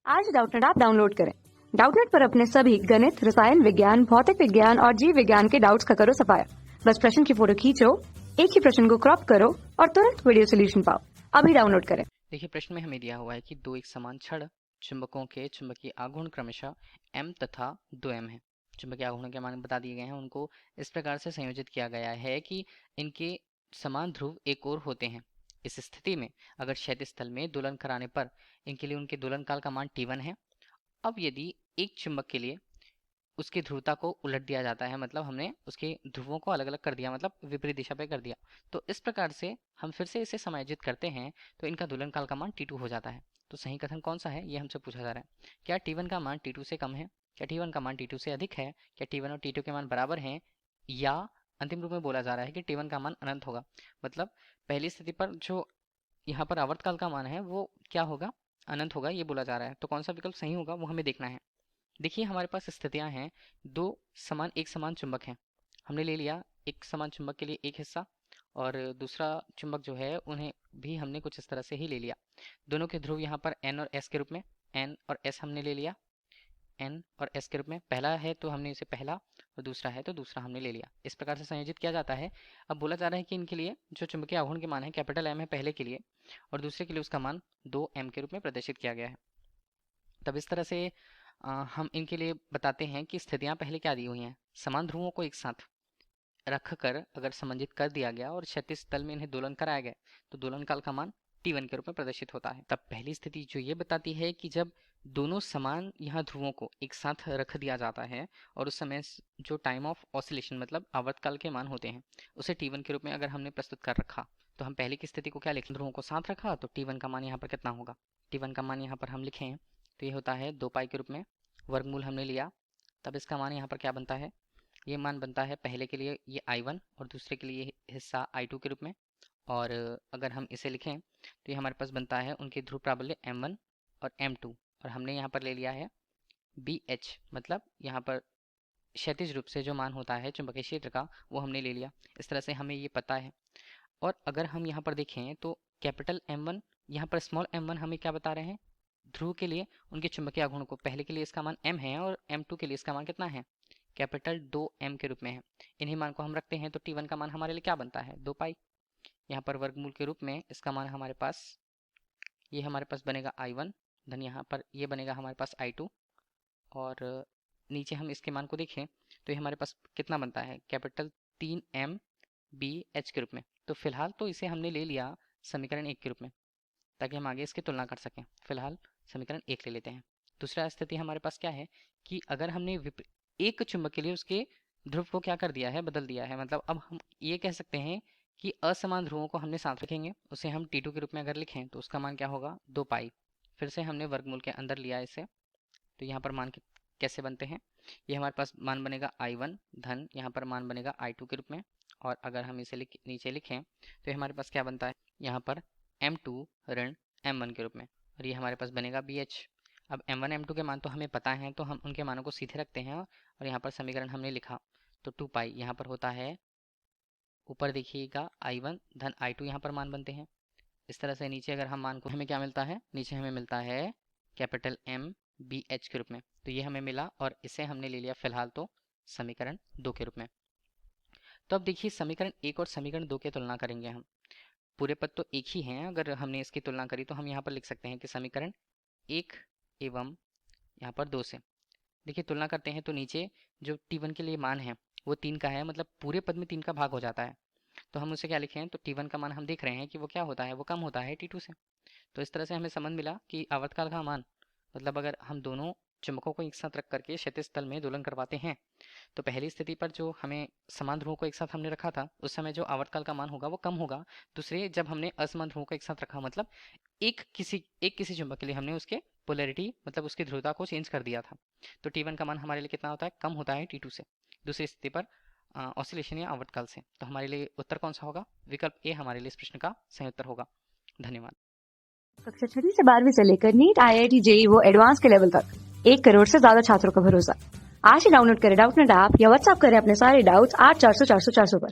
आज Doubtnut app download करें। Doubtnut पर अपने सभी गणित, रसायन विज्ञान, भौतिक विज्ञान और जीव विज्ञान के डाउट्स का करो सफाया। बस प्रश्न की फोटो खींचो, एक ही प्रश्न को क्रॉप करो और तुरंत वीडियो सोल्यूशन पाओ। अभी डाउनलोड करें। देखिए, प्रश्न में हमें दिया हुआ है कि दो एक समान छड़ चुंबकों के चुंबकीय आघूर्ण क्रमशः m तथा 2m है। चुंबकीय आघूर्ण के मान बता दिए गए हैं। उनको इस प्रकार से संयोजित किया गया है कि इनके समान ध्रुव एक ओर होते हैं। इस स्थिति में अगर क्षैतिज तल में दोलन कराने पर इनके लिए उनके दोलन काल का मान t1 है। अब यदि एक चुंबक के लिए उसकी ध्रुवता को उलट दिया जाता है, मतलब हमने उसके ध्रुवों को अलग अलग कर दिया, मतलब विपरीत दिशा पे कर दिया, तो इस प्रकार से हम फिर से इसे समायोजित करते हैं तो इनका दोलन काल का मान t2 हो जाता है। तो सही कथन कौन सा है, ये हमसे पूछा जा रहा है। क्या t1 का मान t2 से कम है, क्या t1 का मान t2 से अधिक है, क्या t1 और t2 के मान बराबर हैं, या अंतिम रूप में बोला जा रहा है कि t1 का मान अनंत होगा। मतलब पहली स्थिति पर जो यहाँ पर आवर्तकाल का मान है वो क्या होगा, अनंत होगा, ये बोला जा रहा है। तो कौन सा विकल्प सही होगा वो हमें देखना है। देखिए, हमारे पास स्थितियां हैं, दो एक समान चुंबक हैं। हमने ले लिया एक समान चुंबक के लिए एक हिस्सा, और दूसरा चुंबक जो है उन्हें भी हमने कुछ इस तरह से ही ले लिया। दोनों के ध्रुव यहाँ पर n और s के रूप में, n और s हमने ले लिया, n और s के रूप में। पहला है तो हमने इसे पहला, और दूसरा है तो दूसरा हमने ले लिया। इस प्रकार से संयोजित किया जाता है। अब बोला जा रहा है कि इनके लिए जो चुंबकीय आघूर्ण के मान है कैपिटल M है पहले के लिए, और दूसरे के लिए उसका मान 2m के रूप में प्रदर्शित किया गया है। तब इस तरह से हम इनके लिए बताते हैं कि स्थितियां पहले क्या दी हुई हैं। समान ध्रुवों को एक साथ रखकर अगर समंजित कर दिया गया और क्षैतिज तल में इन्हें दोलन कराया गया तो दोलन काल का मान t1 के रूप में प्रदर्शित होता है। तब पहली स्थिति जो ये बताती है कि जब दोनों समान यहाँ ध्रुवों को एक साथ रख दिया जाता है और उस समय जो टाइम ऑफ ऑसिलेशन मतलब आवर्तकाल के मान होते हैं उसे t1 के रूप में अगर हमने प्रस्तुत कर रखा, तो हम पहली की स्थिति को क्या लिखें, ध्रुवों को साथ रखा तो t1 का मान यहाँ पर कितना होगा। t1 का मान यहाँ पर हम लिखें तो ये होता है 2 पाई के रूप में, वर्गमूल हमने लिया, तब इसका मान यहाँ पर क्या बनता है, ये मान बनता है पहले के लिए ये I1 और दूसरे के लिए हिस्सा I2 के रूप में। और अगर हम इसे लिखें तो ये हमारे पास बनता है उनके ध्रुव प्राबल्य M1 और M2, और हमने यहाँ पर ले लिया है BH, मतलब यहाँ पर क्षैतिज रूप से जो मान होता है चुंबकीय क्षेत्र का वो हमने ले लिया। इस तरह से हमें ये पता है। और अगर हम यहाँ पर देखें तो कैपिटल M1 यहाँ पर स्मॉल m1 हमें क्या बता रहे हैं, ध्रुव के लिए उनके चुंबकीय आघूर्ण को, पहले के लिए इसका मान m है और m2 के लिए इसका मान कितना है, कैपिटल 2m के रूप में है। इन्हीं मान को हम रखते हैं तो t1 का मान हमारे लिए क्या बनता है, 2 पाई। यहाँ पर वर्गमूल के रूप में इसका मान हमारे पास, ये हमारे पास बनेगा I1, धन यहाँ पर ये बनेगा हमारे पास I2, और नीचे हम इसके मान को देखें तो ये हमारे पास कितना बनता है, कैपिटल 3m BH के रूप में। तो फिलहाल तो इसे हमने ले लिया समीकरण 1 के रूप में ताकि हम आगे इसकी तुलना कर सकें। फिलहाल समीकरण 1 ले लेते हैं। दूसरा स्थिति हमारे पास क्या है कि अगर हमने एक चुंबक के लिए उसके ध्रुव को क्या कर दिया है, बदल दिया है, मतलब अब हम ये कह सकते हैं कि असमान ध्रुवों को हमने साथ रखेंगे, उसे हम t2 के रूप में अगर लिखें तो उसका मान क्या होगा, 2 पाई। फिर से हमने वर्गमूल के अंदर लिया इसे, तो यहाँ पर मान कैसे बनते हैं, ये हमारे पास मान बनेगा I1 धन यहाँ पर मान बनेगा I2 के रूप में, और अगर हम इसे नीचे लिखें तो ये हमारे पास क्या बनता है, यहाँ पर M2 ऋण M1 के रूप में, और ये हमारे पास बनेगा BH। अब M1 M2 के मान तो हमें पता है तो हम उनके मानों को सीधे रखते हैं, और यहाँ पर समीकरण हमने लिखा तो 2 पाई यहाँ पर होता है, ऊपर देखिएगा I1 धन I2 यहाँ पर मान बनते हैं। इस तरह से नीचे अगर हम मान को, हमें क्या मिलता है, नीचे हमें मिलता है कैपिटल M BH के रूप में। तो ये हमें मिला और इसे हमने ले लिया फिलहाल तो समीकरण 2 के रूप में। तो अब देखिए समीकरण 1 और समीकरण 2 की तुलना करेंगे हम। पूरे पद तो एक ही हैं, अगर हमने इसकी तुलना करी तो हम यहाँ पर लिख सकते हैं कि समीकरण 1 एवं यहाँ पर 2 से देखिए तुलना करते हैं तो नीचे जो t1 के लिए मान है वो 3 का है, मतलब पूरे पद में 3 का भाग हो जाता है। तो हम उसे क्या लिखें, तो t1 का मान हम देख रहे हैं कि वो क्या होता है, वो कम होता है t2 से। तो इस तरह से हमें समझ मिला कि आवर्तकाल का मान, मतलब अगर हम दोनों चुंबकों को एक साथ रख करके क्षैतिज तल में दोलन करवाते हैं तो पहली स्थिति पर जो हमें समान ध्रुवों को एक साथ हमने रखा था उस समय जो आवर्तकाल का मान होगा वो कम होगा। दूसरे जब हमने असमान ध्रुवों को एक साथ रखा, मतलब एक किसी चुंबक के लिए हमने उसके पोलैरिटी मतलब उसकी ध्रुवता को चेंज कर दिया था, तो t1 का मान हमारे लिए कितना होता है, कम होता है t2 से, दूसरी स्थिति पर ऑसिलेशन या आवर्तकाल से। तो हमारे लिए उत्तर कौन सा होगा, विकल्प ए हमारे लिए इस प्रश्न का सही उत्तर होगा। धन्यवाद। कक्षा 6 से 12वीं से लेकर नीट, IIT, JEE वो एडवांस के लेवल तक 1 करोड़ से ज्यादा छात्रों का भरोसा। आज ही डाउनलोड करें डाउटनेट ऐप या व्हाट्सएप करें अपने सारे डाउट्स 8400 400 400 पर।